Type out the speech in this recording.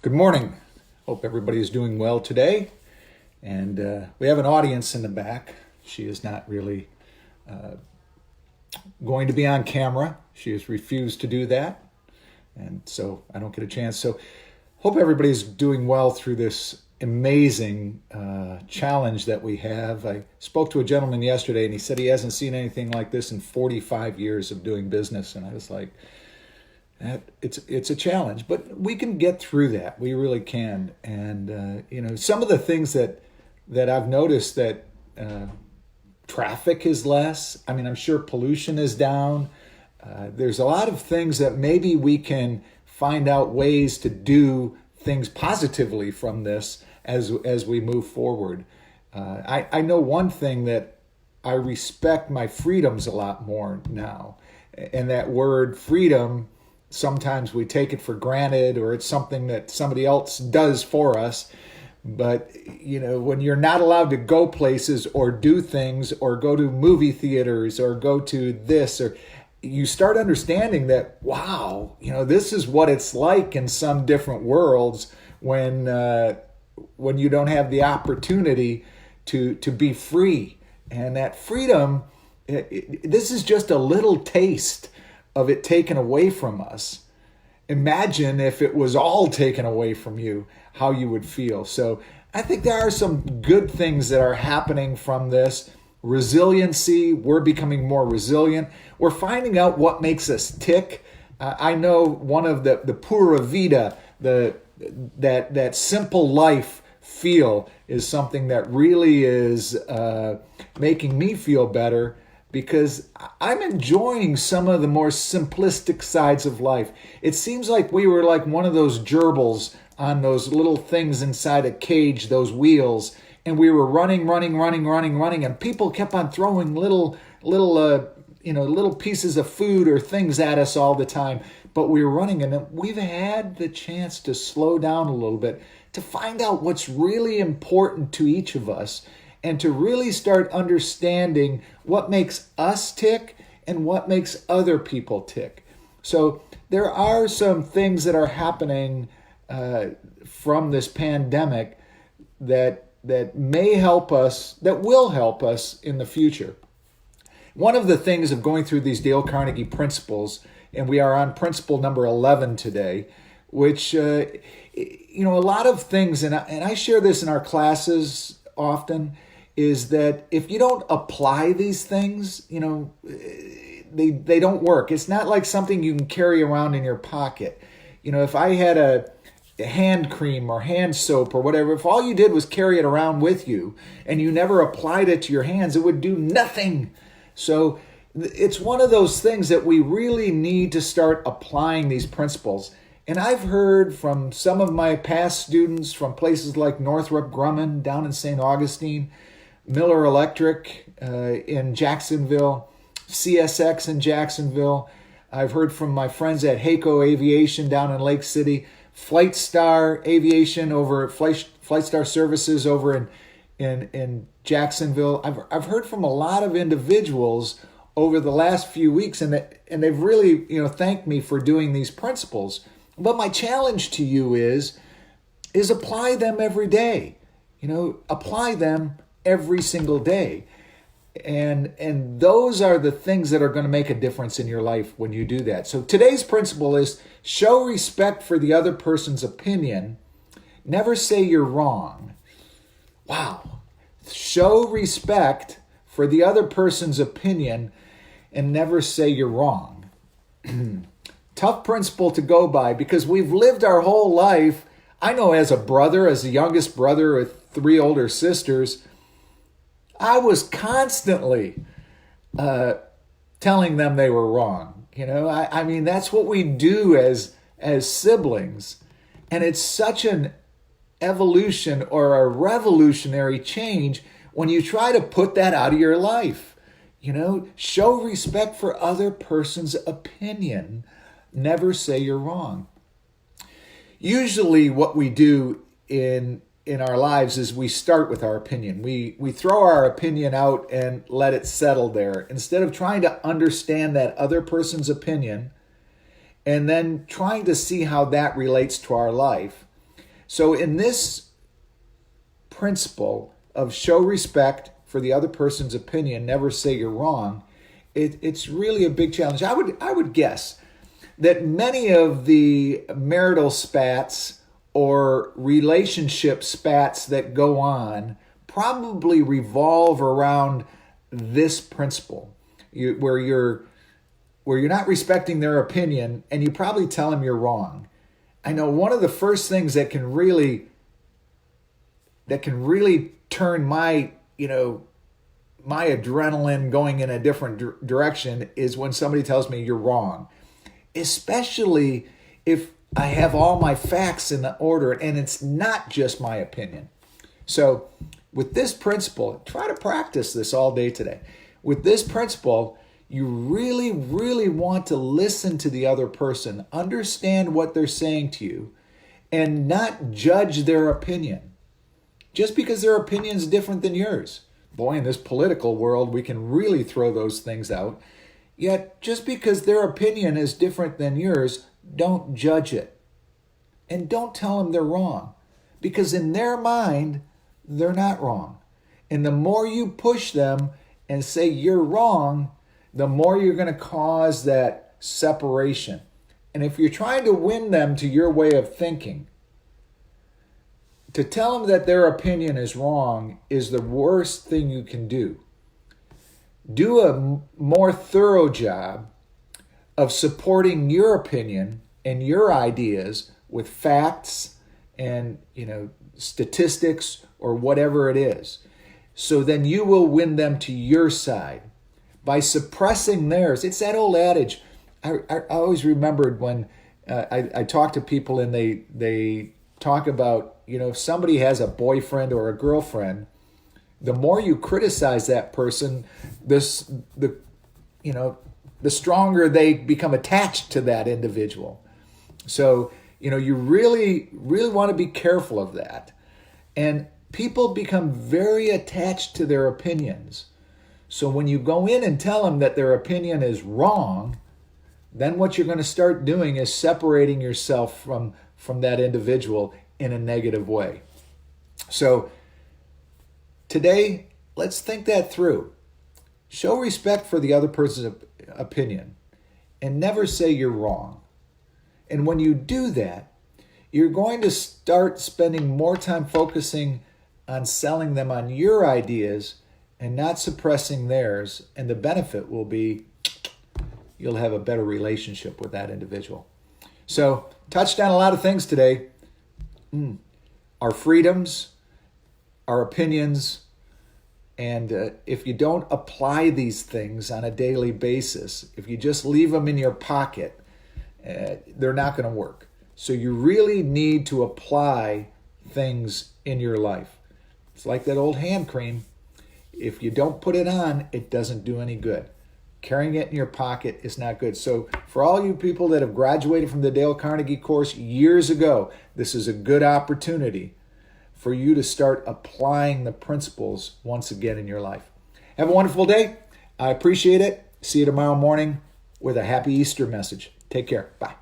Good morning. Hope everybody is doing well today. And we have an audience in the back. She is not really going to be on camera. She has refused to do that. And so I don't get a chance. So hope everybody's doing well through this amazing challenge that we have. I spoke to a gentleman yesterday and he said he hasn't seen anything like this in 45 years of doing business. And I was like, it's a challenge, but we can get through that. We really can. And some of the things that I've noticed that traffic is less. I mean, I'm sure pollution is down. There's a lot of things that maybe we can find out ways to do things positively from this as we move forward. I know one thing that I respect my freedoms a lot more now, and that word freedom. Sometimes we take it for granted, or it's something that somebody else does for us. But, when you're not allowed to go places or do things or go to movie theaters or go to this, or you start understanding that, wow, this is what it's like in some different worlds when you don't have the opportunity to be free. And that freedom, this is just a little taste of it taken away from us. Imagine if it was all taken away from you, how you would feel. So I think there are some good things that are happening from this. Resiliency, we're becoming more resilient. We're finding out what makes us tick. I know one of the pura vida, that simple life feel is something that really is making me feel better, because I'm enjoying some of the more simplistic sides of life. It seems like we were like one of those gerbils on those little things inside a cage, those wheels, and we were running, and people kept on throwing little pieces of food or things at us all the time. But we were running, and we've had the chance to slow down a little bit to find out what's really important to each of us, and to really start understanding what makes us tick and what makes other people tick. So there are some things that are happening from this pandemic that may help us, that will help us in the future. One of the things of going through these Dale Carnegie principles, and we are on principle number 11 today, which, a lot of things, and I share this in our classes often, is that if you don't apply these things, they don't work. It's not like something you can carry around in your pocket. If I had a hand cream or hand soap or whatever, if all you did was carry it around with you and you never applied it to your hands, it would do nothing. So it's one of those things that we really need to start applying these principles. And I've heard from some of my past students from places like Northrop Grumman down in St. Augustine, Miller Electric in Jacksonville, CSX in Jacksonville. I've heard from my friends at HACO Aviation down in Lake City, Flight Star Aviation over at Flight Star Services over in Jacksonville. I've heard from a lot of individuals over the last few weeks, and they've really thanked me for doing these principles. But my challenge to you is apply them every day. Apply them every single day. And those are the things that are going to make a difference in your life when you do that. So today's principle is show respect for the other person's opinion. Never say you're wrong. Wow. Show respect for the other person's opinion and never say you're wrong. Tough principle to go by, because we've lived our whole life. I know as a brother, as the youngest brother with 3 older sisters, I was constantly telling them they were wrong. I mean, that's what we do as siblings. And it's such an evolution or a revolutionary change when you try to put that out of your life. Show respect for other person's opinion. Never say you're wrong. Usually what we do in our lives is we start with our opinion. We throw our opinion out and let it settle there, instead of trying to understand that other person's opinion and then trying to see how that relates to our life. So in this principle of show respect for the other person's opinion, never say you're wrong, it's really a big challenge. I would guess that many of the marital spats or relationship spats that go on probably revolve around this principle, where you're not respecting their opinion and you probably tell them you're wrong. I know one of the first things that can really turn my adrenaline going in a different direction is when somebody tells me you're wrong, especially if I have all my facts in the order and it's not just my opinion. So with this principle, try to practice this all day today. With this principle, you really, really want to listen to the other person, understand what they're saying to you, and not judge their opinion. Just because their opinion is different than yours. Boy, in this political world, we can really throw those things out. Yet, just because their opinion is different than yours, don't judge it. And don't tell them they're wrong. Because in their mind, they're not wrong. And the more you push them and say you're wrong, the more you're going to cause that separation. And if you're trying to win them to your way of thinking, to tell them that their opinion is wrong is the worst thing you can do. Do a more thorough job of supporting your opinion and your ideas with facts and, statistics or whatever it is. So then you will win them to your side. By suppressing theirs, it's that old adage. I always remembered when I talk to people and they talk about, if somebody has a boyfriend or a girlfriend, the more you criticize that person, the stronger they become attached to that individual. So, you really, really want to be careful of that. And people become very attached to their opinions. So when you go in and tell them that their opinion is wrong, then what you're going to start doing is separating yourself from that individual in a negative way. So today, let's think that through. Show respect for the other person's opinion and never say you're wrong. And when you do that, you're going to start spending more time focusing on selling them on your ideas and not suppressing theirs. And the benefit will be you'll have a better relationship with that individual. So, touched on a lot of things today. Our freedoms, our opinions, and if you don't apply these things on a daily basis, if you just leave them in your pocket, they're not going to work. So you really need to apply things in your life. It's like that old hand cream. If you don't put it on, it doesn't do any good. Carrying it in your pocket is not good. So for all you people that have graduated from the Dale Carnegie course years ago, this is a good opportunity for you to start applying the principles once again in your life. Have a wonderful day. I appreciate it. See you tomorrow morning with a happy Easter message. Take care. Bye.